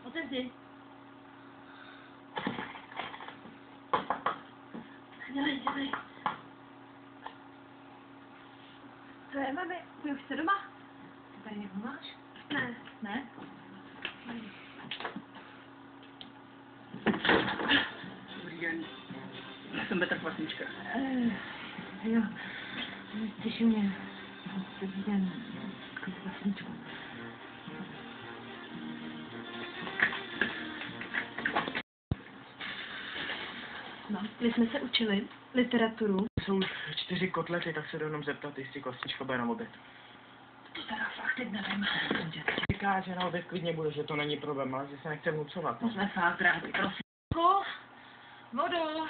Otevři. Dělej. Co je, mami? Ty už jsi doma? Ty tady někoho máš? Ne. Ne? Dobrý den. Já jsem Petr Kvasnička. Jo. Těší mě. Dobrý den. Kvasničku. No, my jsme se učili literaturu. Jsou 4 kotlety, tak se jdu jenom zeptat, jestli Kvasnička bude na oběd. To teda fakt teď nevím. Říká, že na oběd klidně bude, že to není problém, ale že se nechce vnucovat. To jsme fakt rádi, prosím. Vodu.